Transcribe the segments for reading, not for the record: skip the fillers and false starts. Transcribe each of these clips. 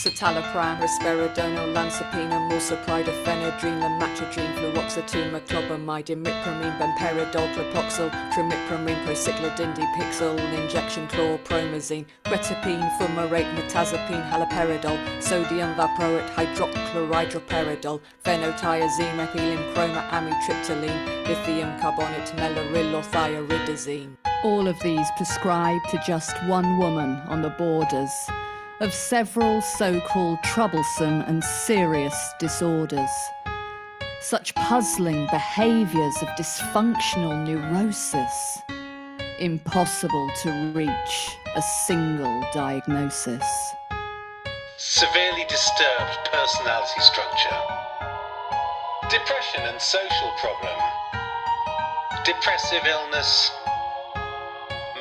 citalopram, risperidone, olanzapine, morsopride, ephedrine, lamotrigine, fluoxetine, clobamide, imipramine, bemperidol, clopoxyl, trimipramine, procyclidine, dipixel, injection chlorpromazine, quetiapine, fumarate, metazapine, haloperidol, sodium valproate, hydrochlorhydroperidol, phenothiazine, methylene, chroma, amitriptyline, lithium carbonate, melaril or thioridazine. All of these prescribed to just one woman on the borders of several so-called troublesome and serious disorders. Such puzzling behaviours of dysfunctional neurosis. Impossible to reach a single diagnosis. Severely disturbed personality structure. Depression and social problem. Depressive illness.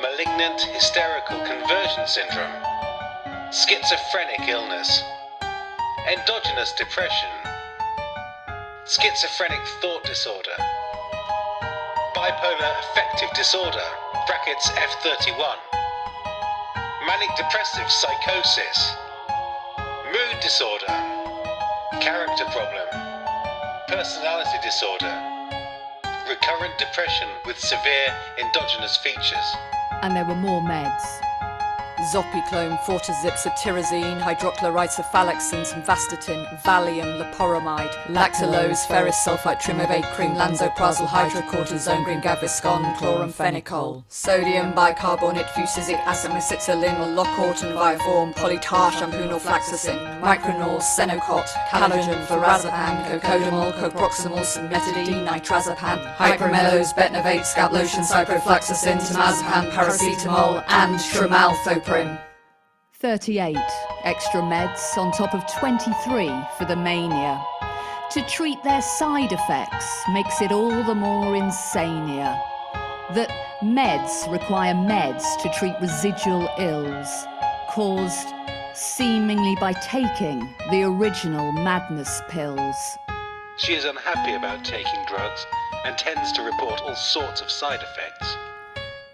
Malignant hysterical conversion syndrome. Schizophrenic illness. Endogenous depression. Schizophrenic thought disorder. Bipolar affective disorder, brackets F31. Manic depressive psychosis. Mood disorder. Character problem. Personality disorder. Recurrent depression with severe endogenous features. And there were more meds. Zopiclone, fortizipsatirazine, hydrochloride sulfalaxin, simvastatin, Valium, loperamide, lactulose, ferrous sulfite, trimivate cream, lansoprazole, hydrocortisone, green gaviscon, chloramphenicol, sodium bicarbonate, fusidic acid, acetylene, locautin, viaform, polytar, shampoo, norflaxacin, micronor, senocot, calogen, lorazepam, cocodamol, coproximol, cimetidine, nitrazepam, hypromelose, betnovate, scalp lotion, ciprofloxacin, temazepam, paracetamol, and tramalthoprim. 38 extra meds on top of 23 for the mania. To treat their side effects makes it all the more insania. That meds require meds to treat residual ills, caused seemingly by taking the original madness pills. She is unhappy about taking drugs and tends to report all sorts of side effects.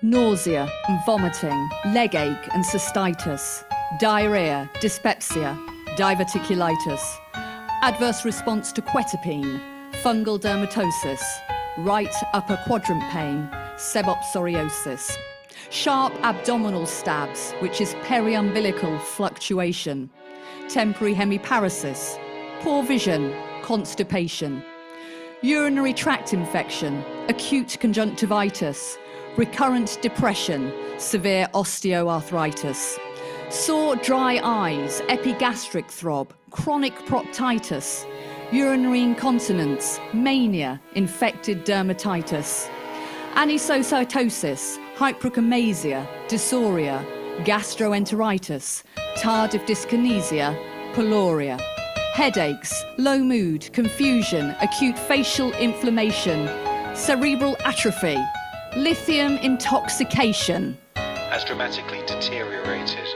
Nausea and vomiting, leg ache and cystitis, diarrhea, dyspepsia, diverticulitis, adverse response to quetiapine, fungal dermatosis, right upper quadrant pain, sebopsoriosis, sharp abdominal stabs, which is periumbilical fluctuation, temporary hemiparesis, poor vision, constipation, urinary tract infection, acute conjunctivitis, recurrent depression, severe osteoarthritis, sore dry eyes, epigastric throb, chronic proctitis, urinary incontinence, mania, infected dermatitis, anisocytosis, hyperechemasia, dysuria, gastroenteritis, tardive dyskinesia, pylorrhea, headaches, low mood, confusion, acute facial inflammation, cerebral atrophy, lithium intoxication. Has dramatically deteriorated.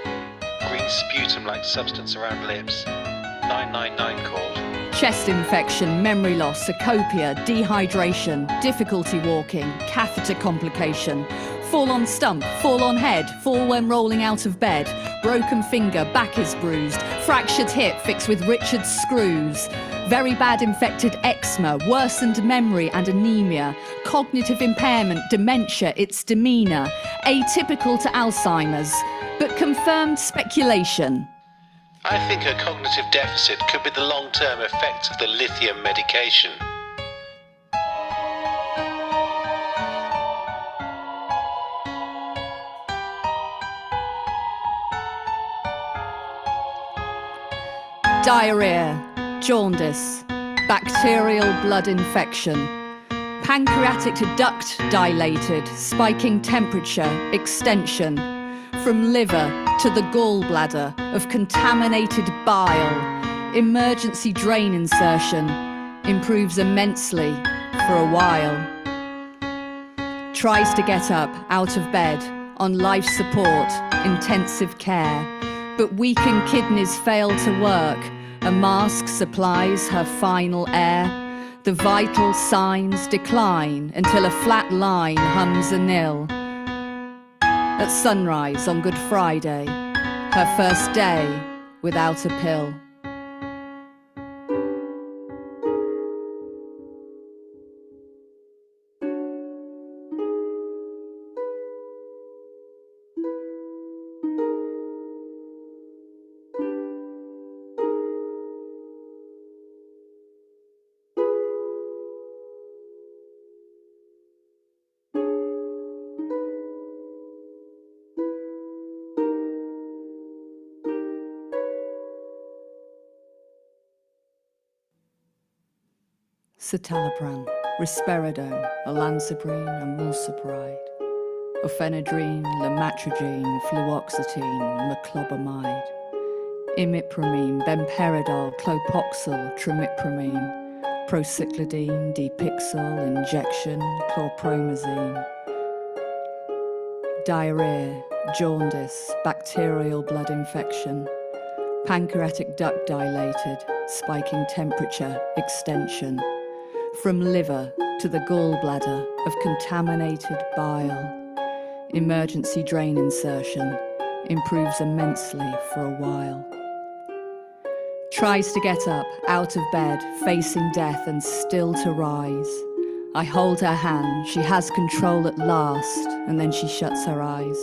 Green sputum-like substance around lips. 999 called. Chest infection, memory loss, acopia, dehydration, difficulty walking, catheter complication, fall on stump, fall on head, fall when rolling out of bed, broken finger, back is bruised, fractured hip fixed with Richard's screws, very bad infected eczema, worsened memory and anemia, cognitive impairment, dementia, its demeanour, atypical to Alzheimer's, but confirmed speculation. I think her cognitive deficit could be the long-term effects of the lithium medication. Diarrhea, jaundice, bacterial blood infection, pancreatic duct dilated, spiking temperature, extension, from liver to the gallbladder of contaminated bile, emergency drain insertion, improves immensely for a while. Tries to get up out of bed on life support, intensive care, but weakened kidneys fail to work. A mask supplies her final air. The vital signs decline until a flat line hums a nil. At sunrise on Good Friday, her first day without a pill. Citalopram, risperidone, olanzapine, amulsapide, ofenadrine, lamotrigine, fluoxetine, meclobamide, imipramine, bemperidol, clopoxyl, trimipramine, procyclidine, dipixel, injection, chlorpromazine, diarrhea, jaundice, bacterial blood infection, pancreatic duct dilated, spiking temperature, extension, from liver to the gallbladder of contaminated bile. Emergency drain insertion improves immensely for a while. Tries to get up, out of bed, facing death and still to rise. I hold her hand, she has control at last, and then she shuts her eyes.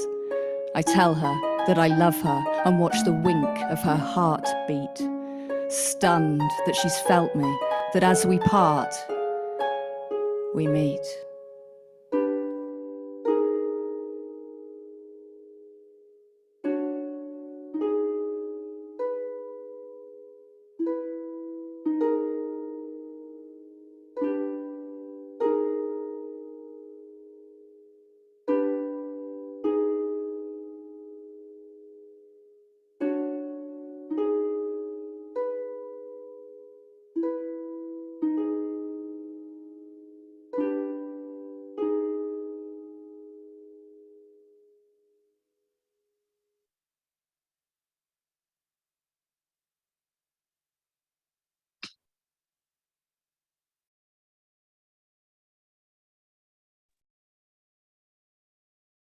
I tell her that I love her and watch the wink of her heart beat. Stunned that she's felt me, that as we part, we meet.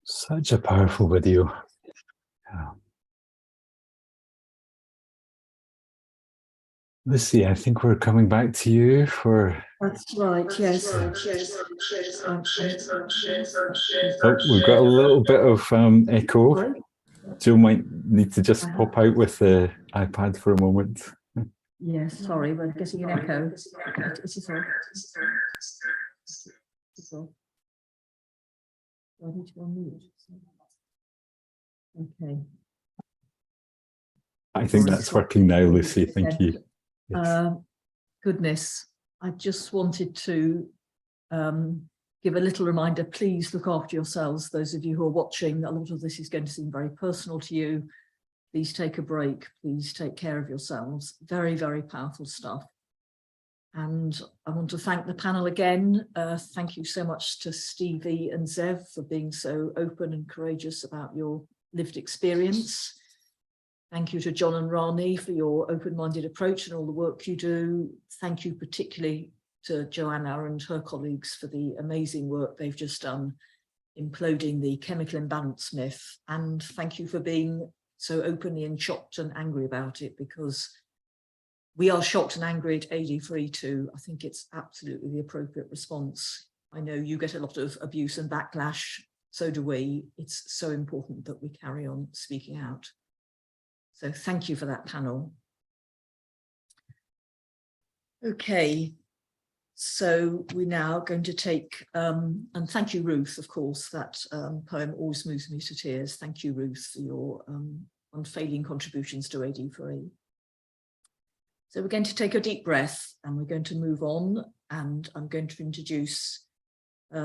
Such a powerful video. Yeah. Lucy, I think we're coming back to you for... That's right, yes. Oh, we've got a little bit of echo. Sorry? Jill might need to just pop out with the iPad for a moment. Yes, sorry, we're getting an echo. It is all. It's all. Do I need to go on mute? Okay. I think that's working now, Lucy. Thank you. Yes. Goodness, I just wanted to give a little reminder, please look after yourselves. Those of you who are watching, a lot of this is going to seem very personal to you. Please take a break. Please take care of yourselves. Very, very powerful stuff. And I want to thank the panel again. Thank you so much to Stevie and Zev for being so open and courageous about your lived experience. Thank you to John and Rani for your open-minded approach and all the work you do. Thank you particularly to Joanna and her colleagues for the amazing work they've just done imploding the chemical imbalance myth. And thank you for being so openly and shocked and angry about it, because we are shocked and angry at AD3 too. I think it's absolutely the appropriate response. I know you get a lot of abuse and backlash, so do we. It's so important that we carry on speaking out. So thank you for that panel. Okay, so we're now going to take, and thank you, Ruth, of course, that poem always moves me to tears. Thank you, Ruth, for your unfailing contributions to AD3. So we're going to take a deep breath and we're going to move on, and I'm going to introduce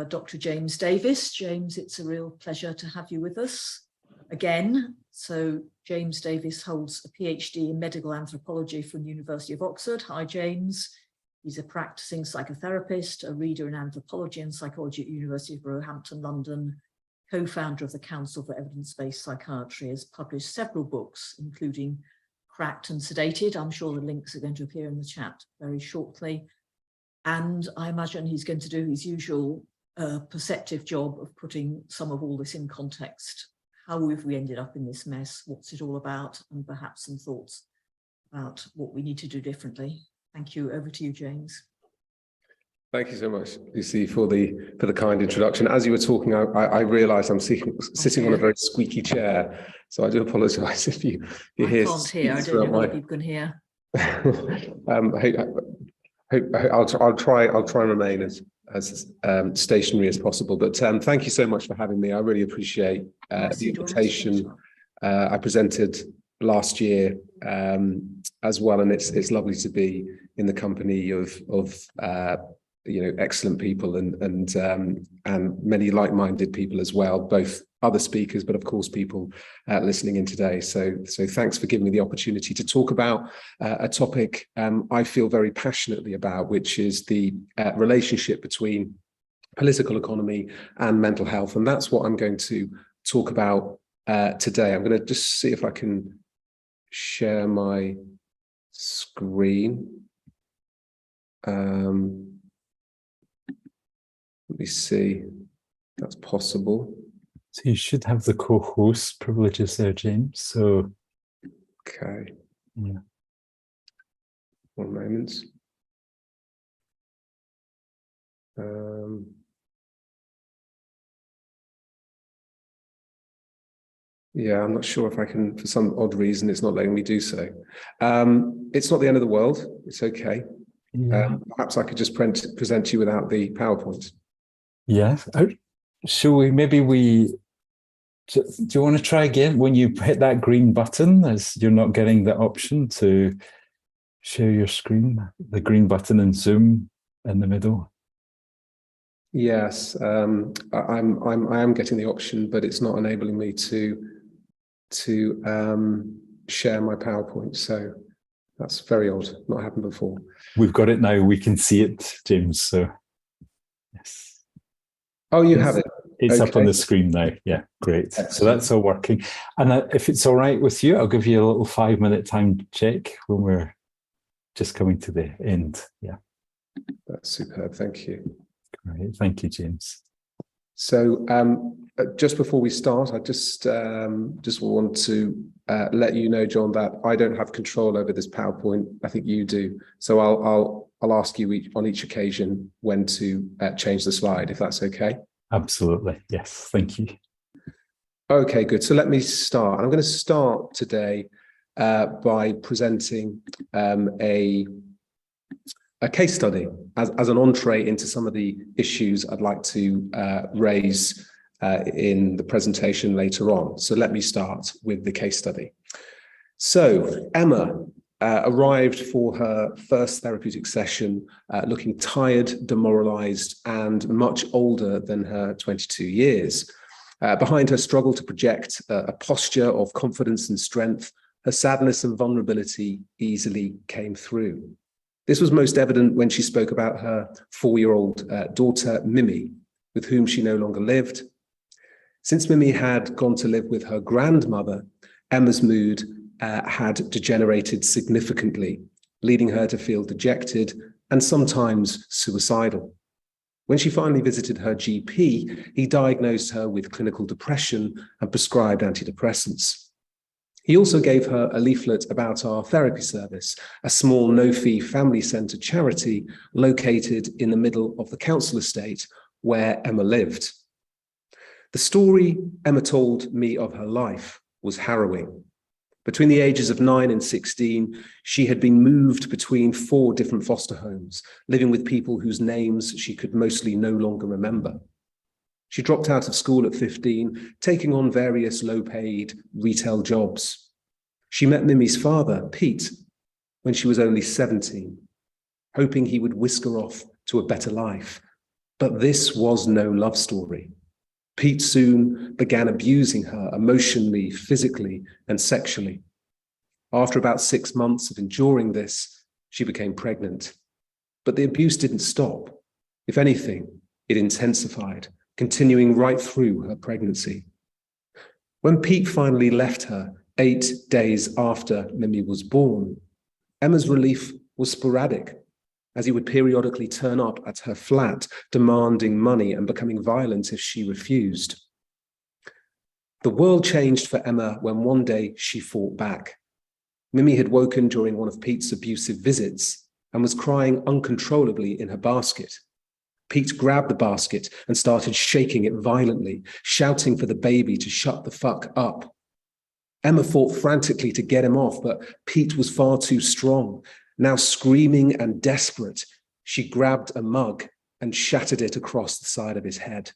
Dr. James Davis. James, it's a real pleasure to have you with us again. So James Davis holds a PhD in medical anthropology from the University of Oxford. Hi, James. He's a practicing psychotherapist, a reader in anthropology and psychology at the University of Roehampton, London, co-founder of the Council for Evidence-Based Psychiatry, has published several books, including Cracked and Sedated. I'm sure the links are going to appear in the chat very shortly. And I imagine he's going to do his usual perceptive job of putting some of all this in context. How have we ended up in this mess? What's it all about? And perhaps some thoughts about what we need to do differently. Thank you. Over to you, James. Thank you so much, Lucy, for the kind introduction. As you were talking, I realised I'm sitting on a very squeaky chair, so I do apologise if you hear. I can't hear. I don't know if people can hear. I'll try and remain as stationary as possible. But thank you so much for having me. I really appreciate the invitation. I presented last year as well, and it's lovely to be in the company of excellent people and many like-minded people as well, both other speakers, but of course people listening in today. So thanks for giving me the opportunity to talk about a topic I feel very passionately about, which is the relationship between political economy and mental health. And that's what I'm going to talk about today. I'm going to just see if I can share my screen. Let me see if that's possible. So you should have the co-host privileges there, James. So, okay. Yeah. 1 moment. Yeah, I'm not sure if I can, for some odd reason, it's not letting me do so. It's not the end of the world. It's okay. Yeah. Perhaps I could just present you without the PowerPoint. Yeah. Do you want to try again when you hit that green button, as you're not getting the option to share your screen, the green button in Zoom in the middle? Yes, I am getting the option, but it's not enabling me to share my PowerPoint. So that's very odd. Not happened before. We've got it now. We can see it, James. So yes. Oh, you have it. It's okay. Up on the screen now. Yeah, great. Excellent. So that's all working. And if it's all right with you, I'll give you a little 5-minute time check when we're just coming to the end. Yeah. That's superb. Thank you. Great. Thank you, James. So just before we start, I just want to let you know, John, that I don't have control over this PowerPoint. I think you do. So I'll ask you on each occasion when to change the slide, if that's okay. Absolutely. Yes. Thank you. Okay, good. So let me start. I'm going to start today by presenting a case study as an entree into some of the issues I'd like to raise in the presentation later on. So let me start with the case study. So Emma arrived for her first therapeutic session looking tired, demoralized, and much older than her 22 years. Behind her struggle to project a posture of confidence and strength, her sadness and vulnerability easily came through. This was most evident when she spoke about her 4-year-old daughter, Mimi, with whom she no longer lived. Since Mimi had gone to live with her grandmother, Emma's mood had degenerated significantly, leading her to feel dejected and sometimes suicidal. When she finally visited her GP, he diagnosed her with clinical depression and prescribed antidepressants. He also gave her a leaflet about our therapy service, a small no-fee family-centred charity located in the middle of the council estate where Emma lived. The story Emma told me of her life was harrowing. Between the ages of 9 and 16, she had been moved between 4 different foster homes, living with people whose names she could mostly no longer remember. She dropped out of school at 15, taking on various low-paid retail jobs. She met Mimi's father, Pete, when she was only 17, hoping he would whisk her off to a better life. But this was no love story. Pete soon began abusing her emotionally, physically, and sexually. After about 6 months of enduring this, she became pregnant. But the abuse didn't stop. If anything, it intensified, continuing right through her pregnancy. When Pete finally left her 8 days after Mimi was born, Emma's relief was sporadic, as he would periodically turn up at her flat, demanding money and becoming violent if she refused. The world changed for Emma when one day she fought back. Mimi had woken during one of Pete's abusive visits and was crying uncontrollably in her basket. Pete grabbed the basket and started shaking it violently, shouting for the baby to shut the fuck up. Emma fought frantically to get him off, but Pete was far too strong. Now screaming and desperate, she grabbed a mug and shattered it across the side of his head.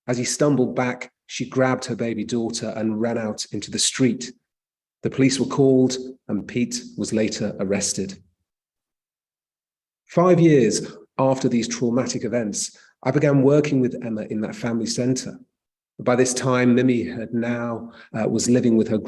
As he stumbled back, she grabbed her baby daughter and ran out into the street. The police were called and Pete was later arrested. 5 years after these traumatic events, I began working with Emma in that family centre. By this time, Mimi was living with her